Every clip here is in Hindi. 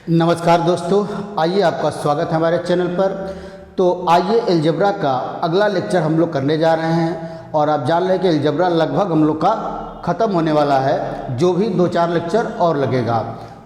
नमस्कार दोस्तों, आइए आपका स्वागत है हमारे चैनल पर। तो आइए अलजेब्रा का अगला लेक्चर हम लोग करने जा रहे हैं और आप जान रहे हैं कि अलजेब्रा लगभग हम लोग का ख़त्म होने वाला है, जो भी 2-4 लेक्चर और लगेगा।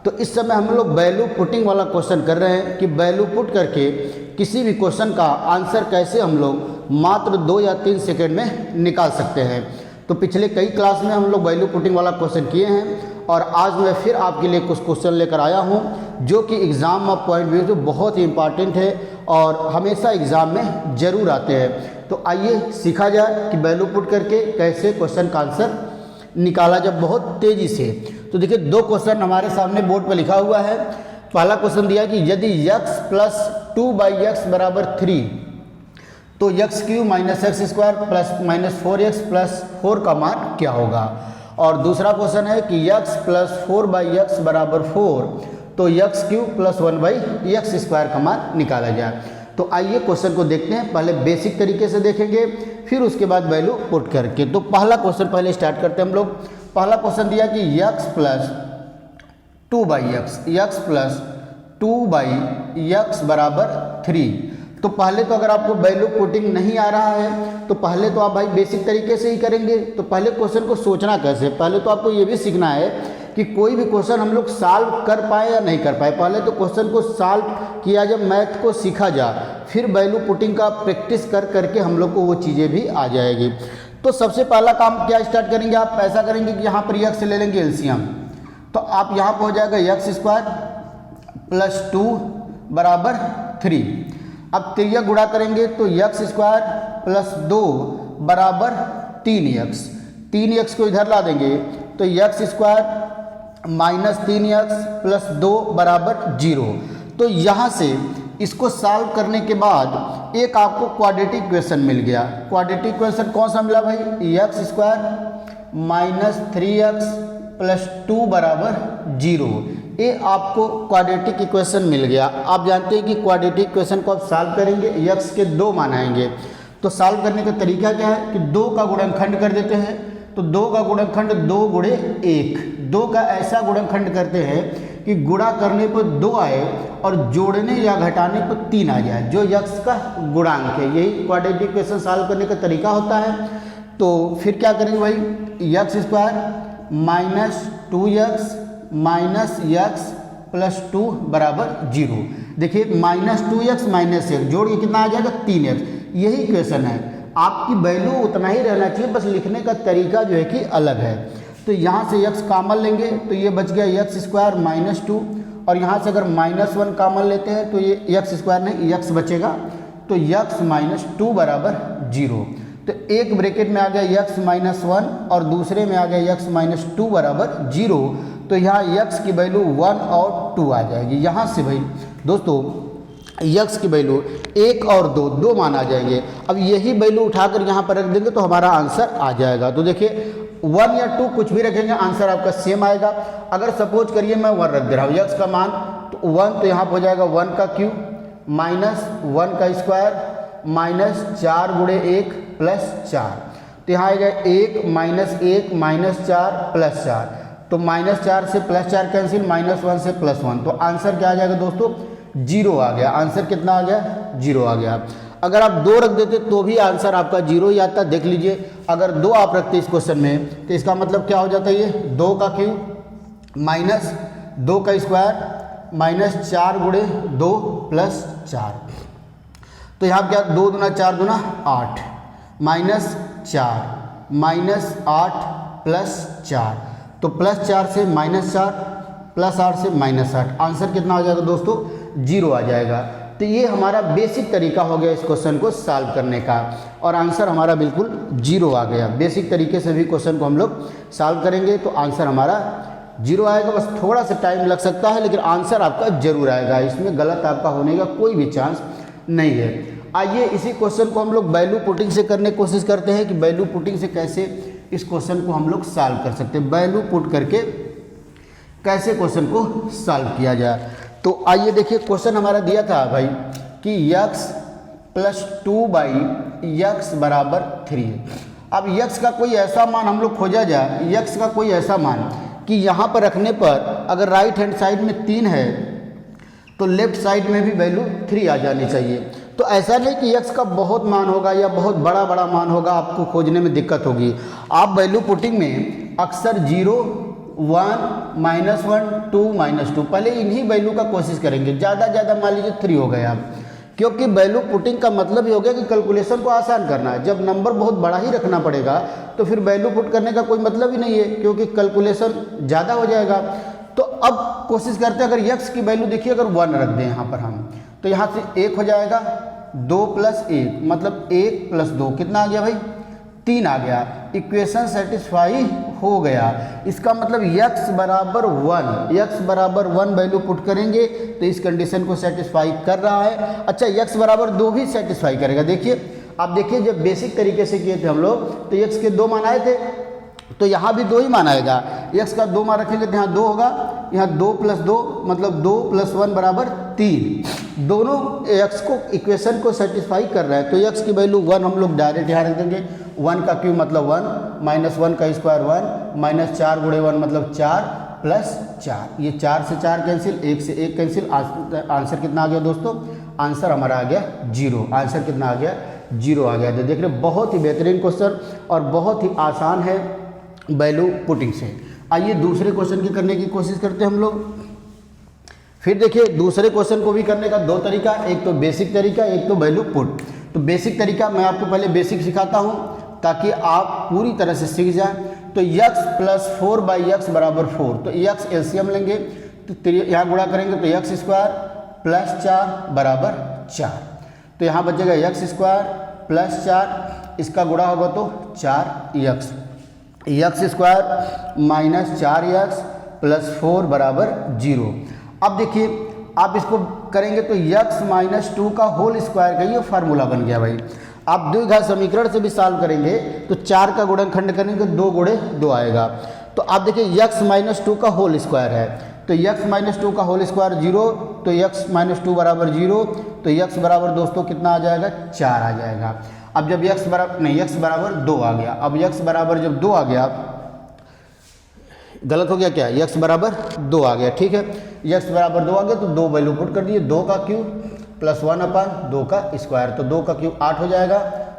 तो इस समय हम लोग वैल्यू पुटिंग वाला क्वेश्चन कर रहे हैं कि वैल्यू पुट करके किसी भी क्वेश्चन का आंसर कैसे हम लोग मात्र 2 या 3 सेकेंड में निकाल सकते हैं। तो पिछले कई क्लास में हम लोग वैल्यू पुटिंग वाला क्वेश्चन किए हैं और आज मैं फिर आपके लिए कुछ क्वेश्चन लेकर आया हूं जो कि एग्ज़ाम ऑफ पॉइंट व्यू से बहुत ही इम्पॉर्टेंट है और हमेशा एग्ज़ाम में ज़रूर आते हैं। तो आइए सीखा जाए कि वैल्यू पुट करके कैसे क्वेश्चन का आंसर निकाला जाए बहुत तेज़ी से। तो देखिए, 2 क्वेश्चन हमारे सामने बोर्ड पर लिखा हुआ है। पहला क्वेश्चन दिया कि यदि x प्लस 2/x बराबर 3 तो x³ minus x square plus minus 4x plus 4 का मान क्या होगा। और दूसरा क्वेश्चन है कि x प्लस 4/x बराबर 4 तो x³ प्लस 1/x स्क्वायर का मान निकाला जाए। तो आइए क्वेश्चन को देखते हैं। पहले बेसिक तरीके से देखेंगे, फिर उसके बाद वैल्यू पुट करके। तो पहला क्वेश्चन पहले स्टार्ट करते हैं हम लोग। पहला क्वेश्चन दिया कि x प्लस 2/x बराबर 3। तो पहले तो अगर आपको वैल्यू पुटिंग नहीं आ रहा है तो पहले तो आप भाई बेसिक तरीके से ही करेंगे। तो पहले क्वेश्चन को सोचना कैसे, पहले तो आपको ये भी सीखना है कि कोई भी क्वेश्चन हम लोग सॉल्व कर पाए या नहीं कर पाए। पहले तो क्वेश्चन को सॉल्व किया जाए, मैथ को सीखा जाए, फिर वैल्यू पुटिंग का प्रैक्टिस कर करके हम लोग को वो चीज़ें भी आ जाएगी। तो सबसे पहला काम क्या स्टार्ट करेंगे, आप ऐसा करेंगे कि यहाँ पर x ले लेंगे एलसीएम। तो आप यहाँ पर हो जाएगा x² प्लस 2 बराबर 3। अब त्रिया गुणा करेंगे तो x² प्लस 2 बराबर 3x को इधर ला देंगे तो x² माइनस 3x प्लस 2 बराबर 0। तो यहाँ से इसको सॉल्व करने के बाद एक आपको क्वाड्रेटिक इक्वेशन मिल गया। क्वाड्रेटिक इक्वेशन कौन सा मिला भाई, x² माइनस 3x प्लस 2 बराबर 0। ये आपको क्वाड्रेटिक इक्वेशन मिल गया। आप जानते हैं कि क्वाड्रेटिक इक्वेशन को आप सॉल्व करेंगे, x के 2 मान आएंगे। तो सॉल्व करने का तरीका क्या है कि 2 का गुणनखंड कर देते हैं। तो 2 का गुणनखंड 2 गुणे 1, 2 का ऐसा गुणनखंड करते हैं कि गुणा करने पर 2 आए और जोड़ने या घटाने पर 3 आ जाए, जो x का गुणांक है। यही क्वाड्रेटिक इक्वेशन सॉल्व करने का तरीका होता है। तो फिर क्या करेंगे भाई, x² minus 2x minus x plus 2 बराबर 0। देखिए माइनस 2x माइनस 1 जोड़ के कितना आ जाएगा 3x। यही इक्वेशन है, आपकी वैल्यू उतना ही रहना चाहिए, बस लिखने का तरीका जो है कि अलग है। तो यहाँ से x कॉमन लेंगे तो ये बच गया x² माइनस 2 और यहाँ से अगर -1 कॉमन लेते हैं तो ये x² नहीं x बचेगा। तो x माइनस 2 बराबर 0। तो एक ब्रैकेट में आ गया x माइनस 1 और दूसरे में आ गया x माइनस 2 बराबर 0। तो यहाँ x की वैल्यू 1 और 2 आ जाएगी। यहाँ से भाई दोस्तों x की वैल्यू 1 और 2 मान आ जाएंगे। अब यही वैल्यू उठाकर यहाँ पर रख देंगे तो हमारा आंसर आ जाएगा। तो देखिए 1 या 2 कुछ भी रखेंगे, आंसर आपका सेम आएगा। अगर सपोज करिए मैं 1 रख दे रहा हूँ x का मान, तो 1 तो यहाँ पर हो जाएगा 1 का क्यूब माइनस 1 का स्क्वायर माइनस 4 गुणे 1 प्लस 4। तो यहाँ आएगा 1 माइनस 1 माइनस 4 प्लस 4। तो -4 से +4 कैंसिल, -1 से +1। तो आंसर क्या आ जाएगा दोस्तों, 0 आ गया। आंसर कितना आ गया, 0 आ गया। अगर आप 2 रख देते तो भी आंसर आपका 0 ही आता। देख लीजिए, अगर 2 आप रखते इस क्वेश्चन में तो इसका मतलब क्या हो जाता है, ये 2 का क्यूब माइनस 2 का स्क्वायर माइनस 4 गुणे 2 प्लस 4। तो यहाँ क्या 2 दूना 4 दूना 8 माइनस 4 माइनस 8 प्लस 4। तो +4 से -4 प्लस 8 से -8। आंसर कितना हो जाएगा दोस्तों, 0 आ जाएगा। तो ये हमारा बेसिक तरीका हो गया इस क्वेश्चन को सॉल्व करने का और आंसर हमारा बिल्कुल 0 आ गया। बेसिक तरीके से भी क्वेश्चन को हम लोग सॉल्व करेंगे तो आंसर हमारा 0 आएगा। बस थोड़ा सा टाइम लग सकता है लेकिन आंसर आपका जरूर आएगा। इसमें गलत आपका होने का कोई भी चांस नहीं है। आइए इसी क्वेश्चन को हम लोग वैल्यू पुटिंग से करने की कोशिश करते हैं कि वैल्यू पुटिंग से कैसे इस क्वेश्चन को हम लोग सॉल्व कर सकते हैं। वैल्यू पुट करके कैसे क्वेश्चन को सॉल्व किया जाए। तो आइए देखिए, क्वेश्चन हमारा दिया था भाई कि x प्लस 2/x बराबर 3। अब x का कोई ऐसा मान हम लोग खोजा जाए, x का कोई ऐसा मान कि यहाँ पर रखने पर अगर राइट हैंड साइड में 3 है तो लेफ्ट साइड में भी वैल्यू 3 आ जानी चाहिए। तो ऐसा नहीं कि x का बहुत मान होगा या बहुत बड़ा बड़ा मान होगा, आपको खोजने में दिक्कत होगी। आप वैल्यू पुटिंग में अक्सर 0, 1, -1, 2, -2 पहले इन्हीं वैल्यू का कोशिश करेंगे। ज़्यादा मान लीजिए 3 हो गया, क्योंकि वैल्यू पुटिंग का मतलब ही हो गया कि कैलकुलेशन को आसान करना है। जब नंबर बहुत बड़ा ही रखना पड़ेगा तो फिर वैल्यू पुट करने का कोई मतलब ही नहीं है, क्योंकि कैलकुलेशन ज़्यादा हो जाएगा। तो अब कोशिश करते हैं, अगर x की वैल्यू देखिए, अगर 1 रख दें यहाँ पर हम, तो यहाँ से 1 हो जाएगा, 2 + 1 मतलब 1 + 2 कितना आ गया भाई, 3 आ गया। इक्वेशन सेटिस्फाई हो गया। इसका मतलब x बराबर 1 वैल्यू पुट करेंगे तो इस कंडीशन को सेटिस्फाई कर रहा है। अच्छा, x बराबर 2 भी सेटिस्फाई करेगा। देखिए, आप देखिए जब बेसिक तरीके से किए थे हम लोग तो x के 2 मान आए थे, तो यहाँ भी 2 ही मान आएगा। x का 2 मान रखेंगे तो यहाँ 2 होगा, यहाँ 2 + 2 मतलब 2 + 1 बराबर 3। दोनों x को इक्वेशन को सेटिस्फाई कर रहा है। तो x की वैल्यू 1 हम लोग डायरेक्ट यहाँ रख देंगे। 1 का क्यूब मतलब 1, -1 का स्क्वायर 1, -4 × 1 मतलब 4 + 4। ये 4 से 4 कैंसिल, 1 से 1 कैंसिल। आंसर कितना आ गया दोस्तों, आंसर हमारा आ गया 0। आंसर कितना आ गया, 0 आ गया। तो देख रहे बहुत ही बेहतरीन क्वेश्चन और बहुत ही आसान है वैल्यू पुटिंग से। आइए दूसरे क्वेश्चन की करने की कोशिश करते हैं हम लोग। फिर देखिए दूसरे क्वेश्चन को भी करने का 2 तरीका, एक तो बेसिक तरीका, एक तो वैल्यू पुट। तो बेसिक तरीका मैं आपको पहले बेसिक सिखाता हूँ ताकि आप पूरी तरह से सीख जाएं। तो x + 4/x = 4, तो x एलसीएम लेंगे तो यहाँ गुणा करेंगे तो x² + 4 = 4। तो यहाँ बचेगा x² + 4, इसका गुणा होगा तो 4x, x² - 4x + 4 = 0। अब देखिए आप इसको करेंगे तो x - 2 का होल स्क्वायर का ये फार्मूला बन गया भाई। आप द्विघात समीकरण से भी सॉल्व करेंगे तो 4 का गुणनखंड करेंगे तो 2 × 2 आएगा। तो आप देखिए x - 2 का होल स्क्वायर है, तो x - 2 का होल स्क्वायर 0, तो x - 2 = 0, तो x बराबर दोस्तों कितना आ जाएगा, 4 आ जाएगा। अब जब x बराबर 2 आ गया, अब x बराबर जब 2 आ गया, गलत हो गया क्या, x बराबर 2 आ गया, ठीक है। x बराबर 2 आ गया तो 2 वैल्यू पुट कर दिए, 2 का क्यूब + 1/2 का स्क्वायर, तो 2 का क्यूब 8 हो जाएगा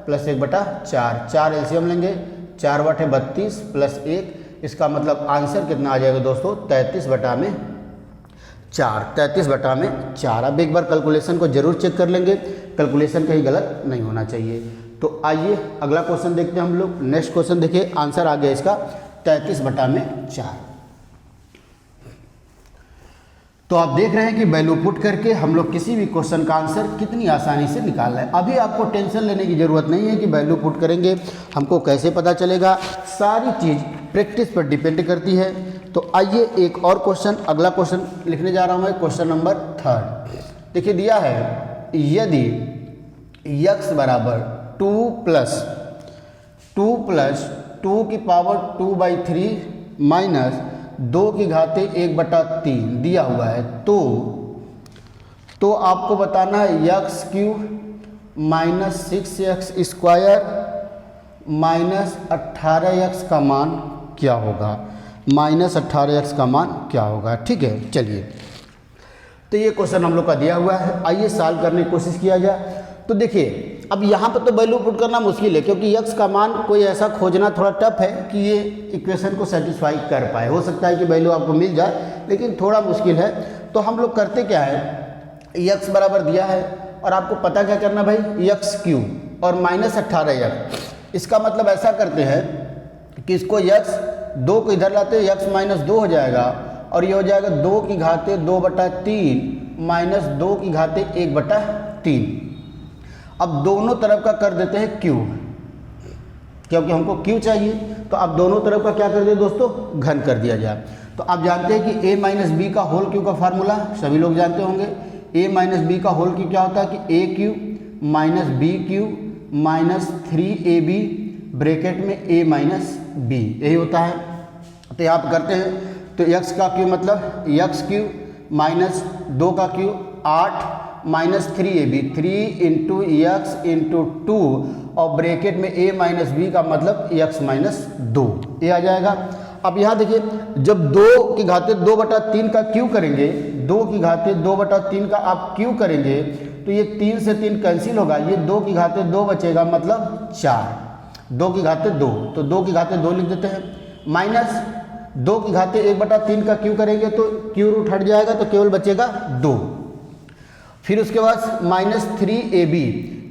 + 1/4, 4 एलसीएम लेंगे, 4/32 + 1, इसका मतलब आंसर कितना आ जाएगा दोस्तों, 33/4, 33/4। अब एक बार कैलकुलेशन को जरूर चेक कर लेंगे, कैलकुलेशन कहीं गलत नहीं होना चाहिए। तो आइए अगला क्वेश्चन देखते हैं हम लोग। नेक्स्ट क्वेश्चन देखिए, आंसर आ गया इसका 33/4। तो आप देख रहे हैं कि वैल्यू पुट करके हम लोग किसी भी क्वेश्चन का आंसर कितनी आसानी से निकाल रहे हैं। अभी आपको टेंशन लेने की ज़रूरत नहीं है कि वैल्यू पुट करेंगे हमको कैसे पता चलेगा, सारी चीज़ प्रैक्टिस पर डिपेंड करती है। तो आइए एक और क्वेश्चन, अगला क्वेश्चन लिखने जा रहा हूँ मैं, क्वेश्चन नंबर 3। देखिए दिया है, यदि x बराबर 2 + 2 की पावर 2/3 माइनस 2 की घाते 1/3 दिया हुआ है, तो आपको बताना है x³ - 6x² - 18x का मान क्या होगा, -18x का मान क्या होगा, ठीक है। चलिए, तो ये क्वेश्चन हम लोग का दिया हुआ है, आइए सॉल्व करने की कोशिश किया जाए। तो देखिए अब यहाँ पर तो वैल्यू पुट करना मुश्किल है, क्योंकि x का मान कोई ऐसा खोजना थोड़ा टफ है कि ये इक्वेशन को सेटिस्फाई कर पाए। हो सकता है कि वैल्यू आपको मिल जाए, लेकिन थोड़ा मुश्किल है। तो हम लोग करते क्या है, x बराबर दिया है और आपको पता क्या करना भाई, x³ और -18x। इसका मतलब ऐसा करते हैं कि इसको x2 को इधर लाते हैं, x - 2 हो जाएगा और ये हो जाएगा 2 की घाते 2/3 - 2 की घाते 1/3। अब दोनों तरफ का कर देते हैं क्यूब, क्योंकि हमको क्यू चाहिए। तो अब दोनों तरफ का क्या कर दिया दोस्तों, घन कर दिया जाए। तो आप जानते हैं कि a - b का होल क्यू का फार्मूला सभी लोग जानते होंगे। a - b का होल क्यू क्या होता है कि a³ - b³ - 3ab ब्रैकेट में a - b, यही होता है। तो यहाँ पर करते हैं, तो x का क्यू मतलब x³ - 2 का क्यू 8 - 3ab, 3 × x × 2 और ब्रैकेट में a - b का मतलब x - 2, ये आ जाएगा। अब यहाँ देखिए, जब 2 की घाते 2/3 का क्यू करेंगे, 2 की घाते 2/3 का आप क्यू करेंगे तो ये 3 से 3 कैंसिल होगा, ये 2 की घाते 2 बचेगा, मतलब 4, 2 की घाते 2, तो 2 की घाते 2 लिख देते हैं, माइनस 2 की घाते 1/3 का क्यू करेंगे तो क्यू रूट हट जाएगा तो केवल बचेगा 2। फिर उसके बाद माइनस 3ab,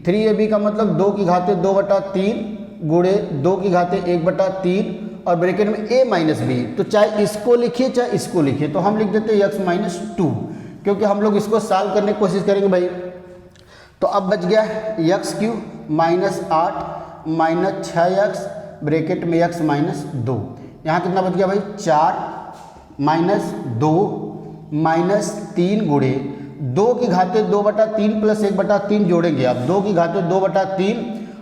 3ab का मतलब 2 की घाते 2/3 गुणे 2 की घाते 1/3 और ब्रैकेट में a माइनस बी, तो चाहे इसको लिखिए चाहे इसको लिखिए, तो हम लिख देते हैं x-2, क्योंकि हम लोग इसको सॉल्व करने की कोशिश करेंगे भाई। तो अब बच गया x³ -8 माइनस 6x ब्रैकेट में x-2, यहाँ कितना बच गया भाई 4 माइनस 2 माइनस 3 गुणे 2 की घाते 2/3 प्लस 1/3 जोड़ेंगे आप, 2 की घाते 2/3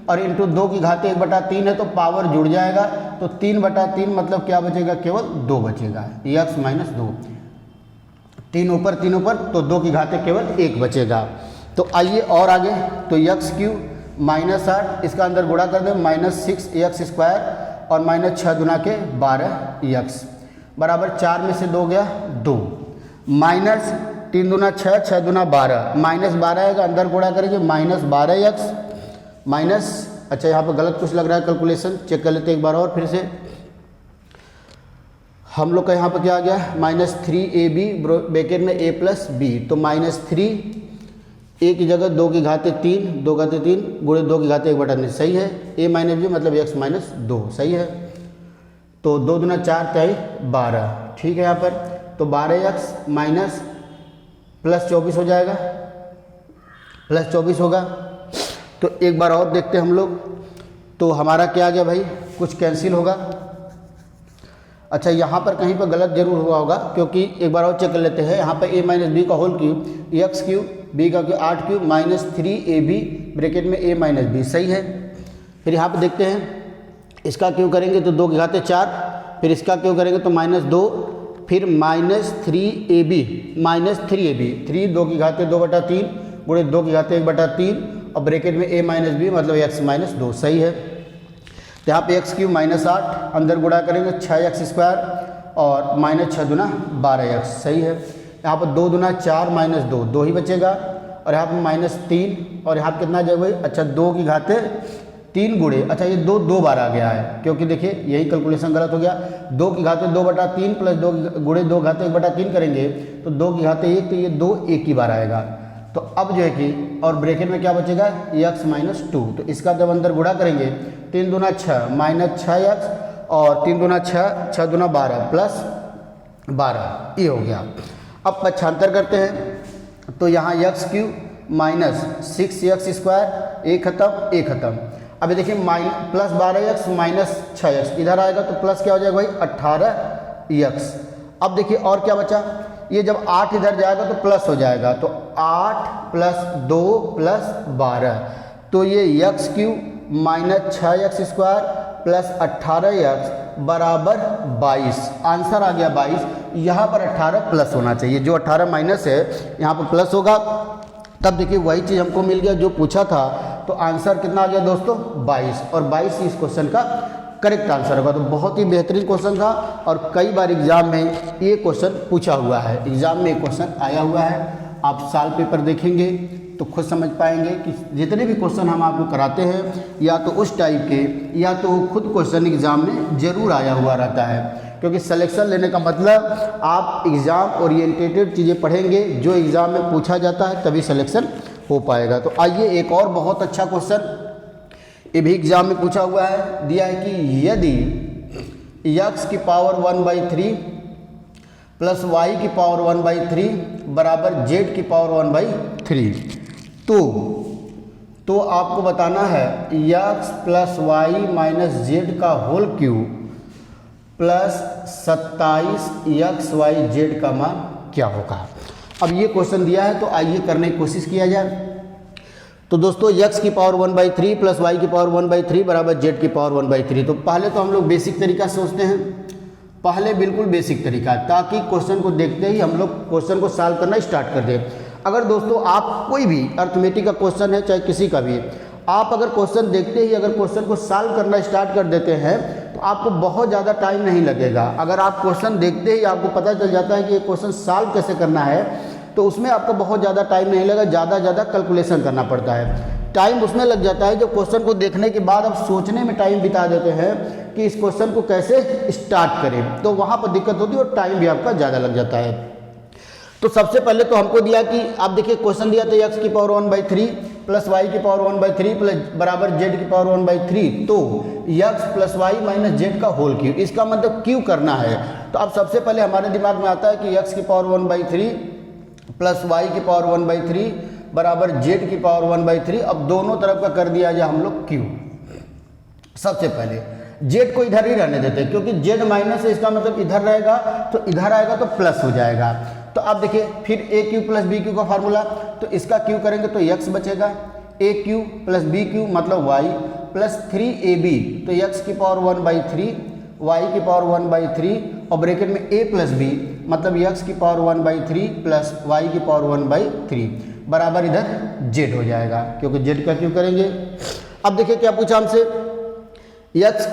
और इंटू 2 की घाते 1/3 है तो पावर जुड़ जाएगा, तो 3/3 मतलब क्या बचेगा, केवल 2 बचेगा, x-2, 3 ऊपर तो 2 की घाते केवल 1 बचेगा। तो आइए और आगे, तो x³ -8 इसका अंदर गुणा कर दें, -6x² और -6 दुना के 12x बराबर 4 में से 2 गया 2, माइनस 3 दूना 6, 6 दूना 12, -12 आएगा, अंदर गुणा करेंगे -12x माइनस, अच्छा यहाँ पर गलत कुछ लग रहा है, कैलकुलेशन चेक कर लेते हैं एक बार और फिर से। हम लोग का यहाँ पर क्या आ गया, -3ab ब्रैकेट में a प्लस b, तो -3 a की जगह 2 की घाते 3, 2 घाते 3 गुणे 2 की घाते 1/3 सही है, a माइनस b मतलब x-2 सही है, तो 2 दूना 4 3 12, ठीक है यहाँ पर, तो 12x माइनस प्लस 24 हो जाएगा, प्लस 24 होगा। तो एक बार और देखते हैं हम लोग, तो हमारा क्या आ गया भाई, कुछ कैंसिल होगा, अच्छा यहाँ पर कहीं पर गलत जरूर हुआ होगा, क्योंकि एक बार और चेक कर लेते हैं, यहाँ पर a माइनस बी का होल क्यूब, x³ b का क्यूब 8 क्यूब -3ab ब्रैकेट में a माइनस बी सही है। फिर यहाँ पर देखते हैं, इसका क्यों करेंगे तो 2 की घाते 4, फिर इसका क्यों करेंगे तो -2, फिर -3ab 3 2 की घाते 2/3 गुणे 2 की घाते 1/3 और ब्रैकेट में a माइनस बी मतलब x-2 सही है। तो यहाँ पे x³ -8 अंदर गुणा करेंगे 6x² और -6 दूना 12x सही है। यहाँ पर 2 दूना 4 -2 2 ही बचेगा और यहाँ पर -3 और यहाँ पर कितना जाएगा भाई, अच्छा 2 की घाते 3 गुणे, अच्छा ये 2 बार आ गया है, क्योंकि देखिए यही कैलकुलेशन गलत हो गया, 2 की घाते 2/3 प्लस 2 गुणे 2 घाते 1/3 करेंगे तो 2 की घाते 1, तो ये 2 एक ही बार आएगा। तो अब जो है कि और ब्रैकेट में क्या बचेगा x-2, तो इसका जब अंदर गुणा करेंगे 3 दूना 6 -6x और 3 दूना 6 6 दूना 12 प्लस 12 ये हो गया। अब पक्षांतर करते हैं तो यहाँ x³ -6x², एक खत्म। अभी देखिए प्लस 12x माइनस 6x इधर आएगा तो प्लस क्या हो जाएगा भाई 18x। अब देखिए और क्या बचा, ये जब 8 इधर जाएगा तो प्लस हो जाएगा, तो 8 + 2 + 12, तो ये x³ -6x² प्लस 18x बराबर 22, आंसर आ गया 22। यहाँ पर 18 प्लस होना चाहिए, जो 18 माइनस है यहाँ पर प्लस होगा, तब देखिए वही चीज़ हमको मिल गया जो पूछा था। तो आंसर कितना आ गया दोस्तों 22, और 22 इस क्वेश्चन का करेक्ट आंसर होगा। तो बहुत ही बेहतरीन क्वेश्चन था और कई बार एग्जाम में ये क्वेश्चन पूछा हुआ है, एग्जाम में ये क्वेश्चन आया हुआ है। आप साल पेपर देखेंगे तो खुद समझ पाएंगे कि जितने भी क्वेश्चन हम आपको कराते हैं या तो उस टाइप के या तो खुद क्वेश्चन एग्जाम में ज़रूर आया हुआ रहता है, क्योंकि सिलेक्शन लेने का मतलब आप एग्ज़ाम ओरिएंटेटेड चीज़ें पढ़ेंगे, जो एग्ज़ाम में पूछा जाता है तभी सिलेक्शन हो पाएगा। तो आइए एक और बहुत अच्छा क्वेश्चन ये भी एग्जाम में पूछा हुआ है, दिया है कि यदि x की पावर 1/3 प्लस y की पावर 1/3 बराबर z की पावर 1/3, तो आपको बताना है x + y - z का होल क्यूब प्लस 27xyz का मान क्या होगा। अब ये क्वेश्चन दिया है तो आइए करने की कोशिश किया जाए। तो दोस्तों x की पावर 1/3 प्लस y की पावर 1/3 बराबर z की पावर 1/3, तो पहले तो हम लोग बेसिक तरीका सोचते हैं, पहले बिल्कुल बेसिक तरीका, ताकि क्वेश्चन को देखते ही हम लोग क्वेश्चन को सॉल्व करना स्टार्ट कर दें। अगर दोस्तों आप कोई भी अर्थमेटिक का क्वेश्चन है चाहे किसी का भी, आप अगर क्वेश्चन देखते ही अगर क्वेश्चन को सॉल्व करना स्टार्ट कर देते हैं तो आपको बहुत ज़्यादा टाइम नहीं लगेगा। अगर आप क्वेश्चन देखते ही आपको पता चल जाता है कि ये क्वेश्चन सॉल्व कैसे करना है, तो उसमें आपको बहुत ज़्यादा टाइम नहीं लगेगा, ज़्यादा कैलकुलेशन करना पड़ता है। टाइम उसमें लग जाता है जो क्वेश्चन को देखने के बाद आप सोचने में टाइम बिता देते हैं कि इस क्वेश्चन को कैसे स्टार्ट करें, तो वहाँ पर दिक्कत होती है और टाइम भी आपका ज़्यादा लग जाता है। तो सबसे पहले तो हमको दिया कि आप देखिए क्वेश्चन दिया था x की पावर 1/3 प्लस y की पावर 1/3 प्लस बराबर z की पावर 1/3, तो x plus y minus z का होल क्यूब, इसका मतलब क्यू करना है। तो अब सबसे पहले हमारे दिमाग में आता है कि x की पावर 1/3 प्लस वाई की पावर 1/3 बराबर z की पावर 1/3। अब दोनों तरफ का कर दिया जाए हम लोग क्यू। सबसे पहले z को इधर ही रहने देते हैं, क्योंकि z माइनस है, इसका मतलब इधर रहेगा, तो इधर आएगा तो प्लस हो जाएगा। तो आप देखिए फिर ए क्यू प्लस बी क्यू का फार्मूला, तो इसका क्यू करेंगे तो x बचेगा, ए क्यू प्लस बी क्यू मतलब y प्लस 3ab, तो x की पावर 1/3 y की पावर 1/3 और ब्रैकेट में a प्लस b मतलब x की पावर 1/3 प्लस y की पावर 1/3 बराबर इधर z हो जाएगा, क्योंकि z का क्यू करेंगे। अब देखिए क्या पूछा हमसे, x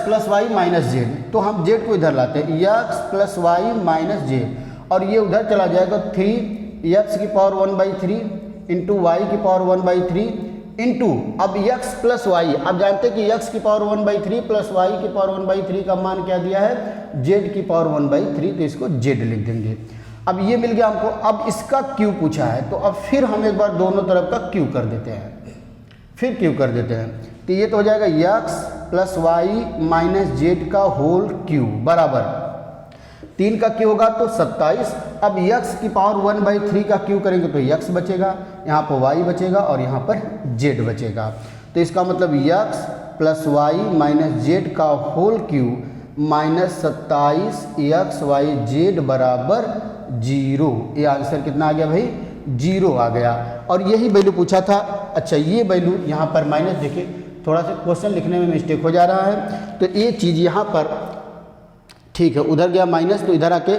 plus y minus z, तो हम z को इधर लाते हैं, x plus y minus z, और ये उधर चला जाएगा 3x की पावर 1/3 इंटू वाई की पावर 1/3 इंटू अब x प्लस वाई। अब जानते हैं कि x की पावर 1/3 प्लस वाई की पावर 1/3 का मान क्या दिया है, z की पावर 1/3, तो इसको z लिख देंगे। अब ये मिल गया हमको। अब इसका क्यू पूछा है, तो अब फिर हम एक बार दोनों तरफ का क्यू कर देते हैं, फिर क्यू कर देते हैं, तो ये तो हो जाएगा x plus y minus z का होल क्यू बराबर 3 का क्यू होगा तो 27। अब x की पावर 1/3 का क्यू करेंगे तो x बचेगा, यहाँ पर y बचेगा और यहाँ पर z बचेगा। तो इसका मतलब x plus y minus z का whole cube minus 27 x y z बराबर 0। ये आंसर कितना आ गया भाई, 0 आ गया। और यही वैल्यू पूछा था। अच्छा ये वैल्यू यहाँ पर माइनस, देखिए थोड़ा सा क्वेश्चन लिखने में मिस्टेक हो जा रहा है, तो ये चीज़ यहाँ पर ठीक है, उधर गया माइनस तो इधर आके,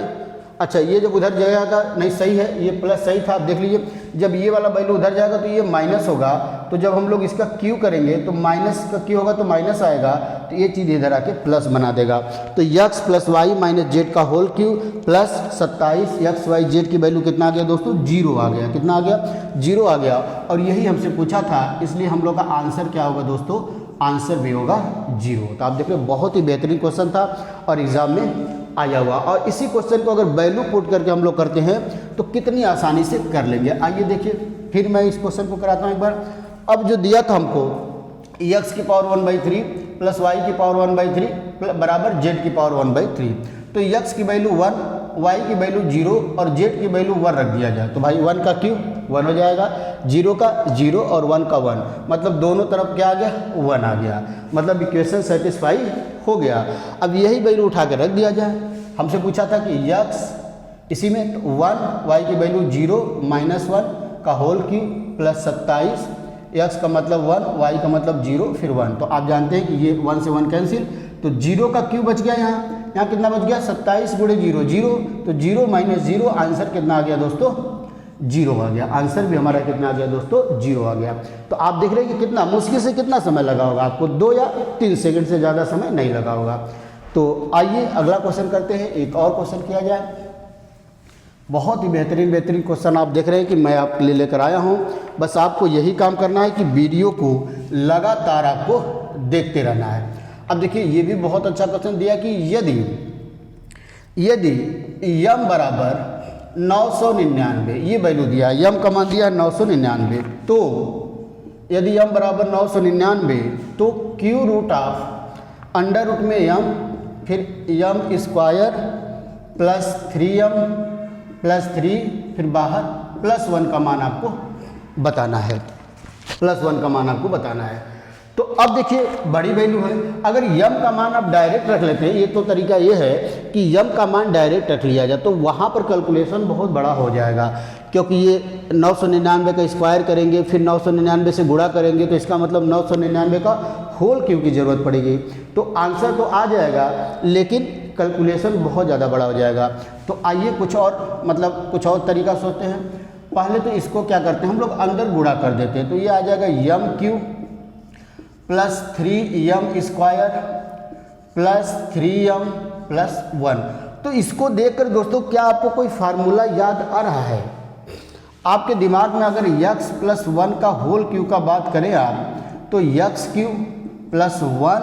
अच्छा ये जब उधर जाएगा नहीं सही है, ये प्लस सही था। आप देख लीजिए जब ये वाला वैल्यू उधर जाएगा तो ये माइनस होगा, तो जब हम लोग इसका क्यू करेंगे तो माइनस का क्यू होगा तो माइनस आएगा, तो ये चीज़ इधर आके प्लस बना देगा। तो x plus y minus z का whole cube plus 27 x y z की वैल्यू कितना आ गया दोस्तों, 0 आ गया। कितना आ गया, 0 आ गया। और यही हमसे पूछा था, इसलिए हम लोग का आंसर क्या होगा दोस्तों, आंसर भी होगा 0। तो आप देख रहे बहुत ही बेहतरीन क्वेश्चन था और एग्जाम में आया हुआ। और इसी क्वेश्चन को अगर वैल्यू पुट करके हम लोग करते हैं तो कितनी आसानी से कर लेंगे। आइए देखिए फिर मैं इस क्वेश्चन को कराता हूँ एक बार। अब जो दिया था हमको x की पावर 1/3 प्लस y की पावर 1/3 बराबर z की पावर 1/3, तो x की वैल्यू 1, y की वैल्यू 0 और z की वैल्यू 1 रख दिया जाए, तो भाई 1 का क्यू 1 हो जाएगा, 0 का 0 और 1 का 1, मतलब दोनों तरफ क्या आ गया, 1 आ गया, मतलब इक्वेशन सेटिस्फाई हो गया। अब यही वैल्यू उठा के रख दिया जाए। हमसे पूछा था कि x इसी में 1, y की वैल्यू 0 माइनस 1 का होल क्यू प्लस 27, x का मतलब 1, y का मतलब 0 फिर 1। तो आप जानते हैं कि ये 1 से 1 कैंसिल, तो 0 का क्यू बच गया यहाँ कितना बच गया, 27 गुणे 0 0, तो 0 माइनस 0 आंसर कितना आ गया दोस्तों, 0 आ गया। आंसर भी हमारा कितना आ गया दोस्तों, 0 आ गया। तो आप देख रहे हैं कि कितना मुश्किल से कितना समय लगा होगा आपको, 2 या 3 सेकंड से ज़्यादा समय नहीं लगा होगा। तो आइए अगला क्वेश्चन करते हैं, एक और क्वेश्चन किया जाए। बहुत ही बेहतरीन क्वेश्चन आप देख रहे हैं कि मैं आपके लिए लेकर आया हूं। बस आपको यही काम करना है कि वीडियो को लगातार आपको देखते रहना है। अब देखिए ये भी बहुत अच्छा क्वेश्चन दिया कि यदि यम बराबर 999, ये वैल्यू दिया है, यम का मान दिया है 999, तो यदि यम बराबर 999 तो cube root of under root में यम फिर यम स्क्वायर प्लस 3m प्लस 3 फिर बाहर प्लस 1 का मान आपको बताना है, प्लस 1 का मान आपको बताना है। तो अब देखिए बड़ी वैल्यू है, अगर यम का मान आप डायरेक्ट रख लेते हैं, एक तो तरीका ये है कि यम का मान डायरेक्ट रख लिया जाए, तो वहाँ पर कैलकुलेशन बहुत बड़ा हो जाएगा, क्योंकि ये 999 का स्क्वायर करेंगे फिर 999 से गुणा करेंगे, तो इसका मतलब 999 का होल क्यू की ज़रूरत पड़ेगी। तो आंसर तो आ जाएगा लेकिन कैलकुलेशन बहुत ज़्यादा बड़ा हो जाएगा। तो आइए कुछ और तरीका सोचते हैं। पहले तो इसको क्या करते हैं हम लोग, अंदर गुणा कर देते हैं, तो ये आ जाएगा M Q plus 3m square plus 3m plus 1। तो इसको देखकर दोस्तों क्या आपको कोई फार्मूला याद आ रहा है? आपके दिमाग में अगर x प्लस 1 का होल क्यू का बात करें आप, तो x Q plus 1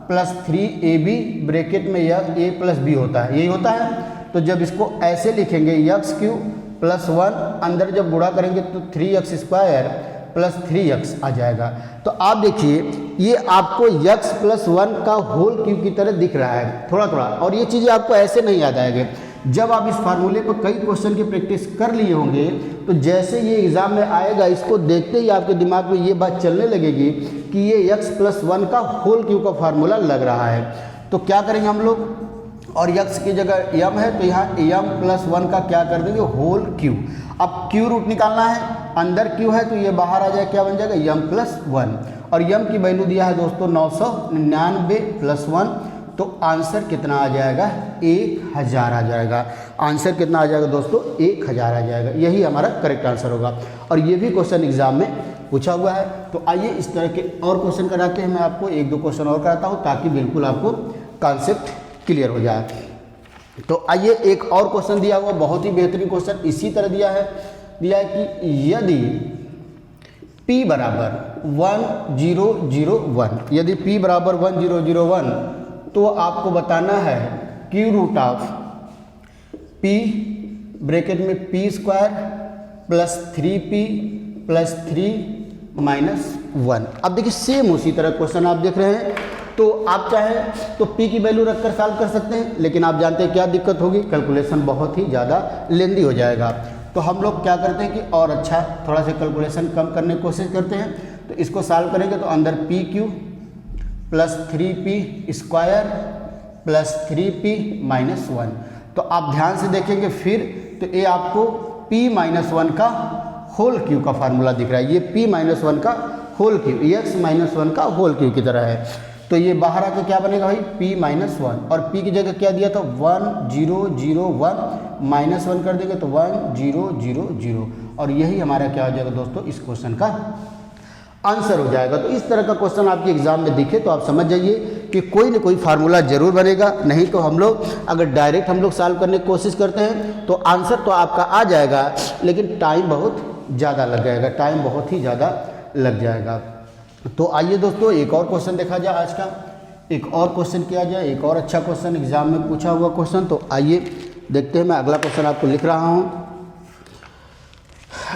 plus 3ab bracket में यह a प्लस b होता है, यही होता है। तो जब इसको ऐसे लिखेंगे x क्यू प्लस 1, अंदर जब गुणा करेंगे तो 3x स्क्वायर प्लस 3x आ जाएगा। तो आप देखिए ये आपको x प्लस 1 का होल क्यू की तरह दिख रहा है थोड़ा थोड़ा, और ये चीज़ें आपको ऐसे नहीं याद आएंगे। जब आप इस फार्मूले पर कई क्वेश्चन की प्रैक्टिस कर लिए होंगे तो जैसे ये एग्ज़ाम में आएगा, इसको देखते ही आपके दिमाग में ये बात चलने लगेगी कि ये x प्लस 1 का होल क्यू का फार्मूला लग रहा है। तो क्या करेंगे हम लोग, और x की जगह m है तो यहाँ m प्लस 1 का क्या कर देंगे, होल क्यू। अब क्यू रूट निकालना है, अंदर क्यू है तो ये बाहर आ जाए, क्या बन जाएगा m प्लस 1, और m की वैल्यू दिया है दोस्तों 999 प्लस 1, तो आंसर कितना आ जाएगा, 1000 आ जाएगा। आंसर कितना आ जाएगा दोस्तों, 1000 आ जाएगा। यही हमारा करेक्ट आंसर होगा, और ये भी क्वेश्चन एग्जाम में पूछा हुआ है। तो आइए इस तरह के और क्वेश्चन करा के मैं आपको एक दो क्वेश्चन और कराता हूँ ताकि बिल्कुल आपको कॉन्सेप्ट क्लियर हो जाए। तो आइए एक और क्वेश्चन दिया हुआ, बहुत ही बेहतरीन क्वेश्चन इसी तरह दिया है कि यदि p बराबर 1001, यदि p बराबर 1001 तो आपको बताना है cube root of p bracket में p square plus 3p plus 3 minus 1। अब देखिए सेम उसी तरह क्वेश्चन आप देख रहे हैं, तो आप चाहें तो p की वैल्यू रखकर सॉल्व कर सकते हैं, लेकिन आप जानते हैं क्या दिक्कत होगी, कैलकुलेशन बहुत ही ज़्यादा लेंदी हो जाएगा। तो हम लोग क्या करते हैं कि और अच्छा थोड़ा सा कैलकुलेशन कम करने की कोशिश करते हैं। तो इसको सॉल्व करेंगे तो अंदर P Q plus 3p square plus 3p minus 1। तो आप ध्यान से देखेंगे फिर तो ये आपको p माइनस 1 का होल क्यू का फार्मूला दिख रहा है। ये p माइनस 1 का होल क्यू x माइनस 1 का होल क्यू की तरह है। तो ये बाहर आके क्या बनेगा भाई, p माइनस 1, और p की जगह क्या दिया था 1001 माइनस 1 कर देंगे तो 1000, और यही हमारा क्या हो जाएगा दोस्तों, इस क्वेश्चन का आंसर हो जाएगा। तो इस तरह का क्वेश्चन आपके एग्जाम में दिखे तो आप समझ जाइए कि कोई ना कोई फार्मूला जरूर बनेगा, नहीं तो हम लोग अगर डायरेक्ट हम लोग सॉल्व करने की कोशिश करते हैं तो आंसर तो आपका आ जाएगा, लेकिन टाइम बहुत ज़्यादा लग जाएगा, टाइम बहुत ही ज़्यादा लग जाएगा। तो आइए दोस्तों एक और क्वेश्चन देखा जाए, आज का एक और क्वेश्चन किया जाए, एक और अच्छा क्वेश्चन एग्जाम में पूछा हुआ क्वेश्चन। तो आइए देखते हैं, मैं अगला क्वेश्चन आपको लिख रहा हूँ।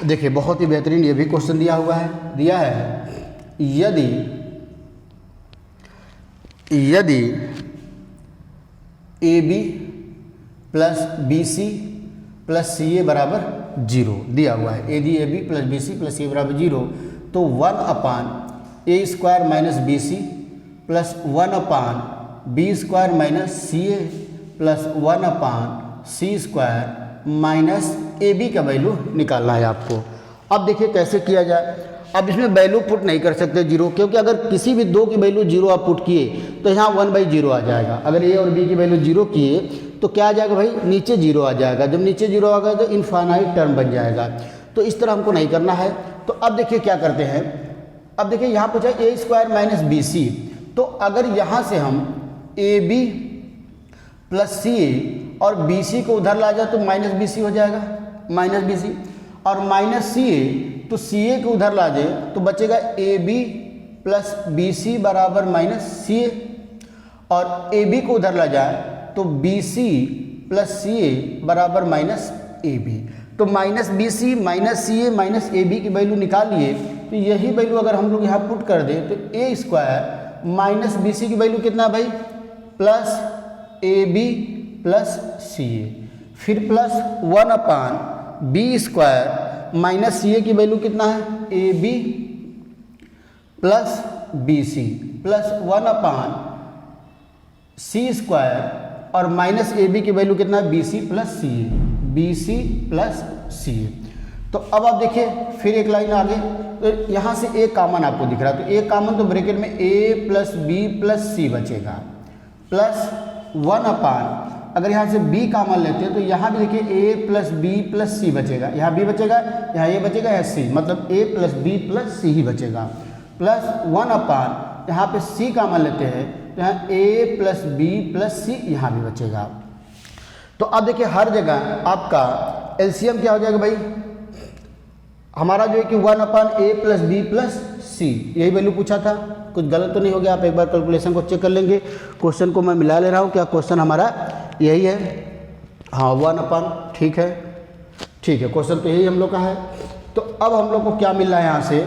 देखिए बहुत ही बेहतरीन ये भी क्वेश्चन दिया हुआ है, दिया है यदि AB plus BC plus CA बराबर 0 दिया हुआ है, यदि AB plus BC plus CA बराबर 0 तो 1/a square minus BC plus 1/b square minus CA plus 1/c square minus AB का वैल्यू निकालना है आपको। अब देखिए कैसे किया जाए। अब इसमें वैल्यू पुट नहीं कर सकते 0, क्योंकि अगर किसी भी दो की वैल्यू 0 आप पुट किए तो यहाँ 1/0 आ जाएगा। अगर A और B की वैल्यू 0 किए तो क्या आ जाएगा भाई, नीचे 0 आ जाएगा। जब नीचे 0 आ गया तो इनफाइनाइट टर्म बन जाएगा। तो इस तरह हमको नहीं करना है। तो अब देखिए क्या करते हैं, अब देखिए यहाँ पूछा a स्क्वायर माइनस BC, तो अगर यहाँ से हम AB प्लस CA और BC को उधर ला जाए तो माइनस BC हो जाएगा, माइनस BC, और माइनस CA तो CA को उधर ला जाए तो बचेगा AB प्लस BC बराबर माइनस CA, और AB को उधर ला जाए तो BC प्लस CA बराबर माइनस AB। तो minus BC minus CA minus AB की वैल्यू निकालिए, तो यही वैल्यू अगर हम लोग यहाँ पुट कर दें तो a स्क्वायर माइनस BC की वैल्यू कितना भाई, प्लस AB प्लस CA, फिर plus 1/b square minus CA की वैल्यू कितना है, AB plus BC plus 1/c square, और माइनस AB की वैल्यू कितना है, BC plus CA, BC plus CA। तो अब आप देखिए फिर एक लाइन आगे, तो यहाँ से a कॉमन आपको दिख रहा है, तो a कॉमन तो ब्रैकेट में a plus b plus c बचेगा, प्लस 1/, अगर यहाँ से b कॉमन लेते हैं तो यहाँ भी देखिए a plus b plus c बचेगा, यहाँ b बचेगा, यहाँ a बचेगा, यहाँ c, मतलब a plus b plus c ही बचेगा, प्लस 1/, यहाँ पे c कॉमन लेते हैं तो यहाँ a प्लस बी प्लस सी यहाँ भी बचेगा। तो अब देखिए हर जगह आपका एलसीएम क्या हो जाएगा भाई, हमारा जो है कि 1/a प्लस बी प्लस सी, यही वैल्यू पूछा था। कुछ गलत तो नहीं हो गया, आप एक बार कैलकुलेशन को चेक कर लेंगे। क्वेश्चन को मैं मिला ले रहा हूँ, क्या क्वेश्चन हमारा यही है? हाँ 1/, ठीक है, ठीक है, क्वेश्चन तो यही हम लोग का है। तो अब हम लोग को क्या मिल रहा है यहाँ से,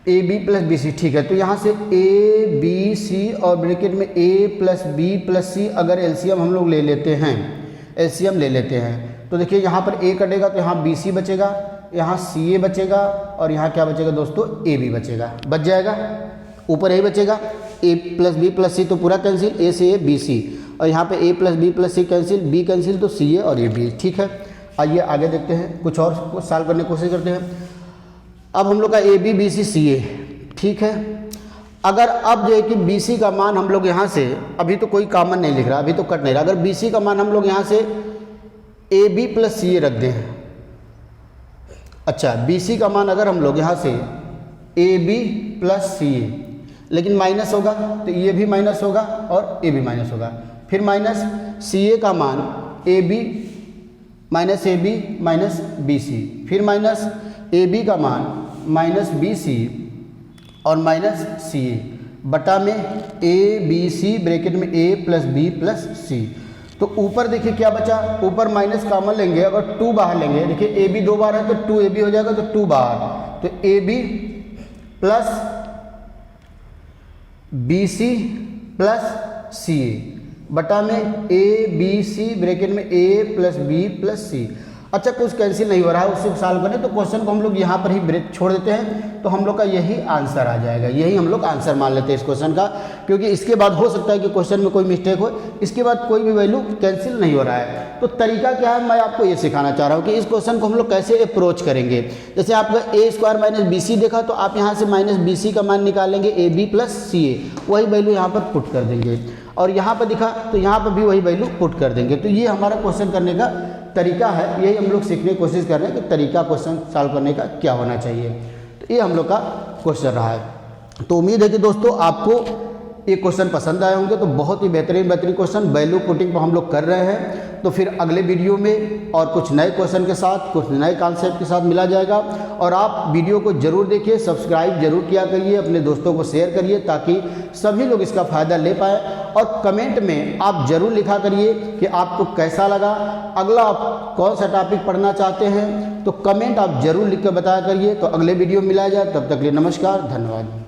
A B plus B C, ठीक है। तो यहाँ से ए बी सी और ब्रैकेट में ए प्लस बी प्लस सी अगर एलसीएम हम लोग ले लेते हैं, एलसीएम ले लेते हैं, तो देखिए यहाँ पर ए कटेगा तो यहाँ बी सी बचेगा, यहाँ सी ए बचेगा और यहाँ क्या बचेगा दोस्तों, ए बी बचेगा, बच जाएगा। ऊपर ए बचेगा, ए प्लस बी प्लस सी तो पूरा कैंसिल, ए से ए बी सी, और यहाँ पे ए प्लस बी प्लस सी कैंसिल, बी कैंसिल, तो सी ए और ए बी, ठीक है। आइए आगे देखते हैं, कुछ और सॉल्व करने की कोशिश करते हैं। अब हम लोग का ए बी बी सी सी ए, ठीक है। अगर अब जो है कि बी सी का मान हम लोग यहाँ से, अभी तो कोई कॉमन नहीं लिख रहा, अभी तो कट नहीं रहा, अगर बी सी का मान हम लोग यहाँ से ए बी प्लस सी ए रख दें, अच्छा बी सी का मान अगर हम लोग यहाँ से ए बी प्लस सी ए, लेकिन माइनस होगा तो ये भी माइनस होगा और ए भी माइनस होगा, फिर माइनस सी ए का मान A B minus A B minus B C, फिर माइनस ए बी का मान माइनस बी सी और माइनस सी ए बटा में ए बी सी ब्रैकेट में ए प्लस बी प्लस सी। तो ऊपर देखिए क्या बचा, ऊपर माइनस कॉमन लेंगे, अगर 2 बाहर लेंगे, देखिए ए बी 2 बार है तो 2 ए बी हो जाएगा, तो 2 बाहर, तो a B plus B c plus c a बटा में ए बी सी ब्रैकेट में a plus b plus c. अच्छा कुछ कैंसिल नहीं हो रहा है, उससे सॉल्व करें तो क्वेश्चन को हम लोग यहाँ पर ही ब्रेक छोड़ देते हैं, तो हम लोग का यही आंसर आ जाएगा, यही हम लोग आंसर मान लेते हैं इस क्वेश्चन का, क्योंकि इसके बाद हो सकता है कि क्वेश्चन में कोई मिस्टेक हो, इसके बाद कोई भी वैल्यू कैंसिल नहीं हो रहा है। तो तरीका क्या है, मैं आपको ये सिखाना चाह रहा हूँ कि इस क्वेश्चन को हम लोग कैसे अप्रोच करेंगे। जैसे आपका ए स्क्वायर माइनस बी सी देखा, तो आप यहाँ से माइनस बी सी का मान निकालेंगे, ए बी प्लस सी ए, वही वैल्यू यहाँ पर पुट कर देंगे, और यहाँ पर दिखा तो यहाँ पर भी वही वैल्यू पुट कर देंगे। तो ये हमारा क्वेश्चन करने का तरीका है, यही हम लोग सीखने की कोशिश कर रहे हैं कि तरीका क्वेश्चन सॉल्व करने का क्या होना चाहिए। तो ये हम लोग का क्वेश्चन रहा है। तो उम्मीद है कि दोस्तों आपको ये क्वेश्चन पसंद आए होंगे। तो बहुत ही बेहतरीन क्वेश्चन वैल्यू पुटिंग पर हम लोग कर रहे हैं। तो फिर अगले वीडियो में और कुछ नए क्वेश्चन के साथ, कुछ नए कॉन्सेप्ट के साथ मिला जाएगा। और आप वीडियो को जरूर देखिए, सब्सक्राइब जरूर किया करिए, अपने दोस्तों को शेयर करिए ताकि सभी लोग इसका फ़ायदा ले पाएँ। और कमेंट में आप ज़रूर लिखा करिए कि आपको कैसा लगा, अगला आप कौन सा टॉपिक पढ़ना चाहते हैं, तो कमेंट आप ज़रूर लिख कर बताया करिए। तो अगले वीडियो में मिला जाए, तब तक के लिए नमस्कार, धन्यवाद।